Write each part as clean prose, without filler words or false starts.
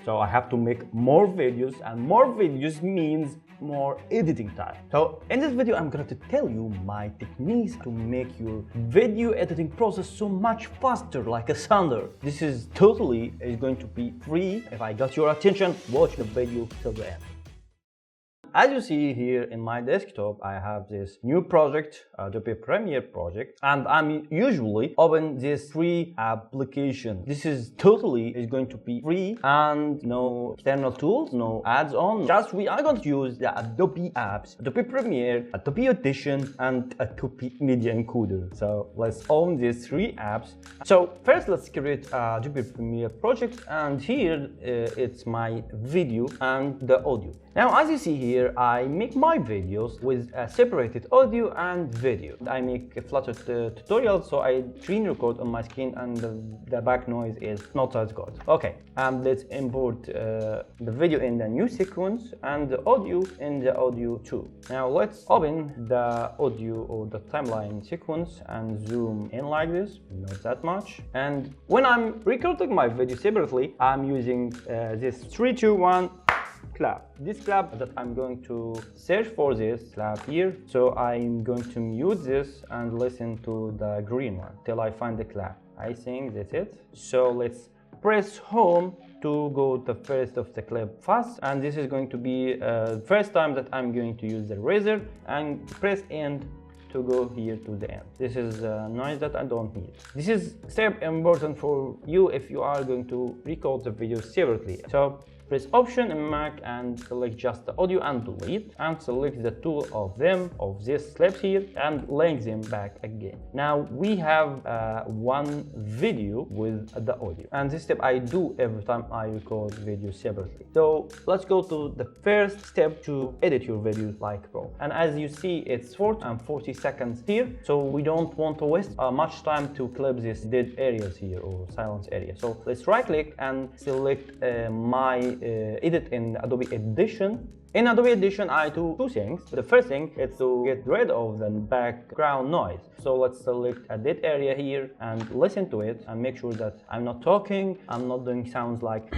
So I have to make more videos, and more videos means more editing time. So in this video, I'm going to tell you my techniques to make your video editing process so much faster, like a thunder. This is going to be free. If I got your attention, watch the video till the end. As you see here in my desktop, I have this new project, Adobe Premiere project, and I'm usually open this free application. This is going to be free and no external tools, no ads on. Just we are going to use the Adobe apps, Adobe Premiere, Adobe Audition, and Adobe Media Encoder. So let's own these three apps. So first, let's create Adobe Premiere project, and here it's my video and the audio. Now, as you see here, I make my videos with a separated audio and video. I make a Flutter tutorial, so I screen record on my screen and the back noise is not as good. Okay, let's import the video in the new sequence and the audio in the audio too. Now let's open the audio or the timeline sequence and zoom in like this, not that much. And when I'm recording my video separately, I'm using this 3, 2, 1 clap. This clap that I'm going to search for this clap here. So I'm going to mute this and listen to the green one till I find the clap. I think that's it. So let's press home to go the first of the clip fast, and this is going to be the first time that I'm going to use the razor, and press end to go here to the end. This is a noise that I don't need. This is step important for you if you are going to record the video separately. So press Option in Mac and select just the audio and delete, and select the two of this clips here and link them back again. Now we have one video with the audio, and this step I do every time I record videos separately. So let's go to the first step to edit your videos like pro. And as you see, it's 40 seconds here, so we don't want to waste much time to clip these dead areas here or silence area. So let's right click and select my edit in Adobe Audition. In Adobe Audition, I do two things. The first thing is to get rid of the background noise. So let's select a dead area here and listen to it and make sure that I'm not talking, I'm not doing sounds like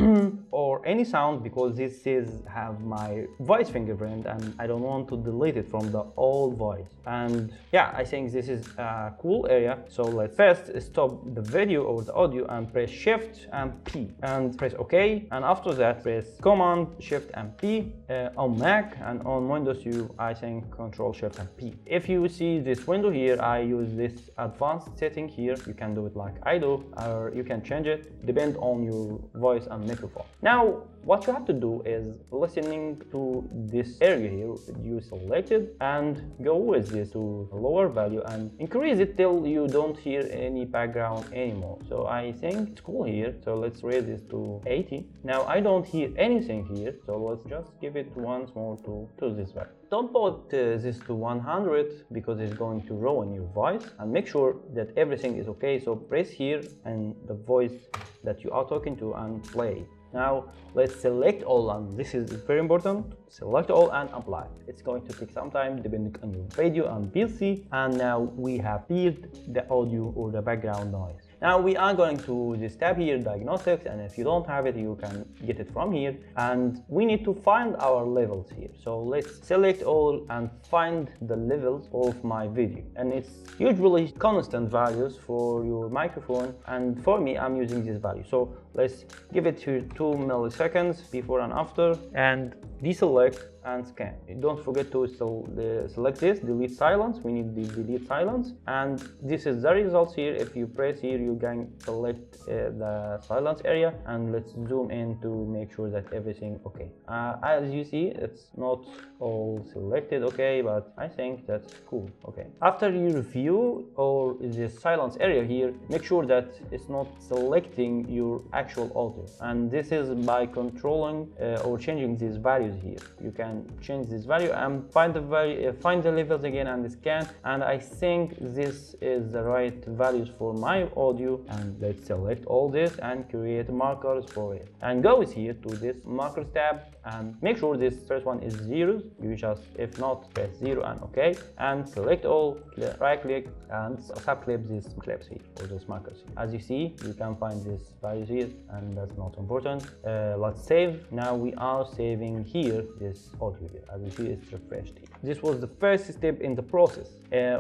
or any sound, because this have my voice fingerprint and I don't want to delete it from the old voice. And yeah, I think this is a cool area. So let's first stop the video or the audio and press Shift and P and press OK. And after that, press Command Shift and P. On Mac, and on Windows I think Control Shift and P. If you see this window here, I use this advanced setting here. You can do it like I do, or you can change it depend on your voice and microphone. Now what you have to do is listening to this area here you selected and go with this to a lower value and increase it till you don't hear any background anymore. So I think it's cool here, so let's raise this to 80. Now I don't hear anything here, so let's just give it once more to this value. Don't put this to 100 because it's going to ruin your voice, and make sure that everything is okay. So press here and the voice that you are talking to and play. Now let's select all, and this is very important. Select all and apply. It's going to take some time depending on your video and PC. And now we have cleared the audio or the background noise. Now we are going to this tab here, diagnostics, and if you don't have it, you can get it from here. And we need to find our levels here. So let's select all and find the levels of my video. And it's usually constant values for your microphone, and for me, I'm using this value. So let's give it to 2 milliseconds before and after, and deselect and scan. Don't forget to select this, delete silence. We need the delete silence, and this is the results here. If you press here, you can select the silence area, and let's zoom in to make sure that everything okay. As you see, it's not all selected, okay, but I think that's cool. Okay, after you review or the silence area here, make sure that it's not selecting your actual audio, and this is by controlling or changing these values values here. You can change this value and find the value, find the levels again and scan, and I think this is the right values for my audio. And let's select all this and create markers for it, and go here to this markers tab and make sure this first one is zeros. You just, if not, press 0 and OK, and select all, right click and subclip these clips here, or these markers here. As you see, you can find these values here, and that's not important. Let's save. Now we are saving here this audio here. As you see, it's refreshed here. This was the first step in the process.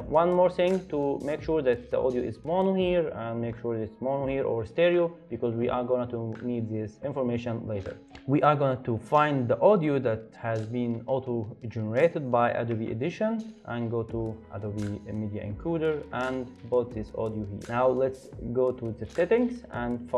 One more thing, to make sure that the audio is mono here, and make sure it's mono here or stereo, because we are going to need this information later. We are going to find the audio that has been auto generated by Adobe Audition, and go to Adobe Media Encoder and put this audio here. Now let's go to the settings and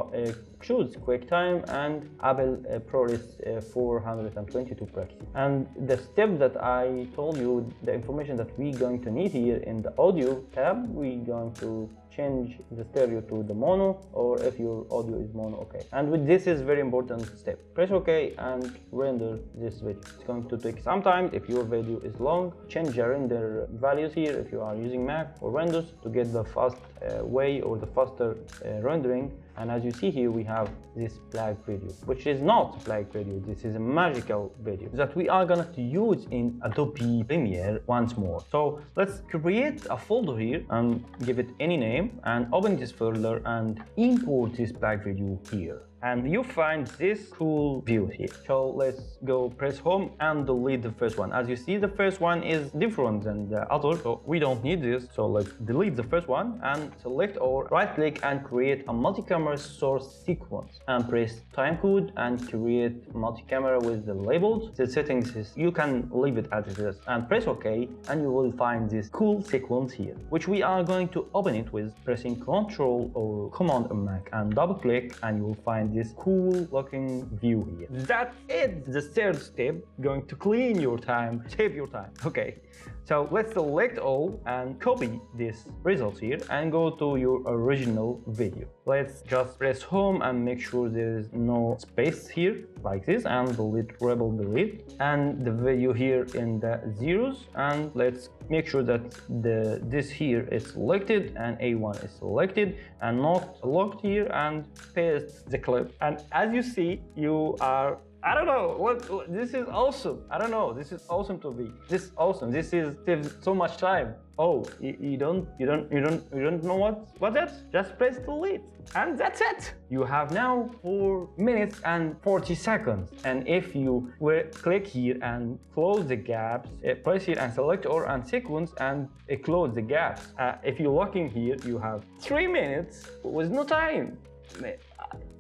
choose QuickTime and Apple ProRes 422 practice. And the step that I told you, the information that we're going to need here in the audio tab, we're going to change the stereo to the mono, or if your audio is mono, okay. And with this is very important step. Press OK and render this video. It's going to take some time. If your video is long, change the render values here if you are using Mac or Windows to get the fast way or the faster rendering. And as you see here, we have this black video, which is not a black video. This is a magical video that we are going to use in Adobe Premiere once more. So let's create a folder here and give it any name, and open this folder and import this black video here. And you find this cool view here. So let's go press home and delete the first one. As you see, the first one is different than the other, so we don't need this. So let's delete the first one and select or right click and create a multi-camera source sequence, and press timecode and create multi-camera with the labels. The settings is, you can leave it as it is, and press OK, and you will find this cool sequence here, which we are going to open it with pressing Ctrl or Command on Mac and double click, and you will find this cool looking view here. That's it. The third step, going to clean your time, save your time. Okay, so let's select all and copy this results here and go to your original video. Let's just press home and make sure there is no space here like this, and delete, rebel delete, and the video here in the zeros, and let's make sure that this here is selected and A1 is selected and not locked here, and paste the clip. And as you see, you are, I don't know what, this is awesome. I don't know, this is awesome to be. This is awesome. This is saves so much time. Oh, you don't know what that? Just press delete, and that's it. You have now 4 minutes and 40 seconds. And if you click here and close the gaps, press here and select or and sequence and close the gaps. If you lock in here, you have 3 minutes with no time.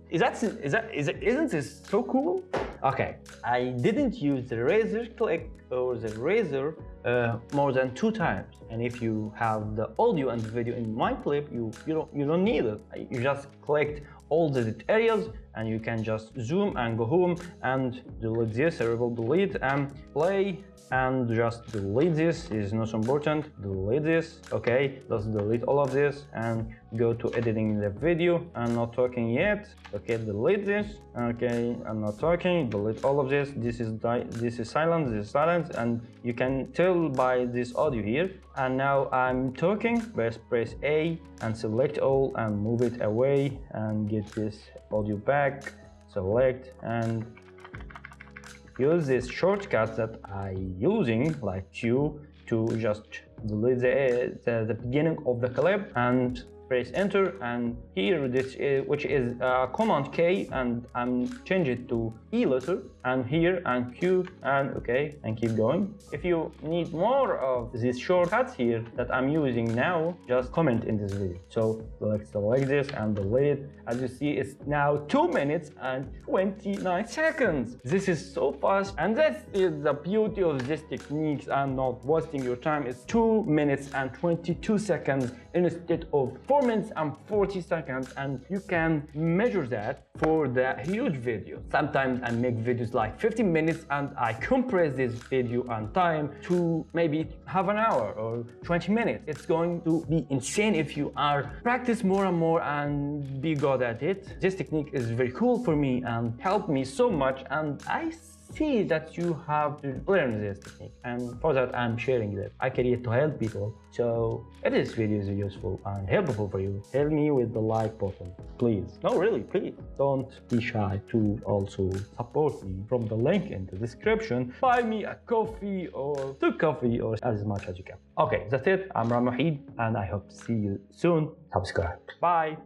Isn't this so cool? Okay, I didn't use the razor click or the razor more than 2 times. And if you have the audio and the video in my clip, you don't need it. You just clicked all the areas, and you can just zoom and go home and delete this. I will delete and play and just delete this. Is not so important. Delete this. Okay, let's delete all of this and go to editing the video. I'm not talking yet. Okay, delete this. Okay, I'm not talking. Delete all of this. This is silence. This is silence, and you can tell by this audio here. And now I'm talking. Press A and select all and move it away and get this audio back. Select and use this shortcut that I'm using, like Q, to just delete the beginning of the clip, and press enter, and here this is, which is Command K, and I'm change it to E letter, and here and Q, and okay, and keep going. If you need more of these shortcuts here that I'm using now, just comment in this video. So let's select this and delete it. As you see, it's now 2 minutes and 29 seconds. This is so fast, and that is the beauty of this techniques and not wasting your time. It's 2 minutes and 22 seconds instead of 4 minutes and 40 seconds, and you can measure that for the huge video. Sometimes I make videos like 15 minutes and I compress this video and time to maybe half an hour or 20 minutes. It's going to be insane if you are practice more and more and be good at it. This technique is very cool for me and helped me so much, and I see that you have to learn this technique, and for that I'm sharing that. I create to help people. So if this video is useful and helpful for you, help me with the like button, please. No, really, please. Don't be shy to also support me from the link in the description. Buy me a coffee or 2 coffee or as much as you can. Okay, that's it. I'm Ram Wahid and I hope to see you soon. Subscribe. Bye.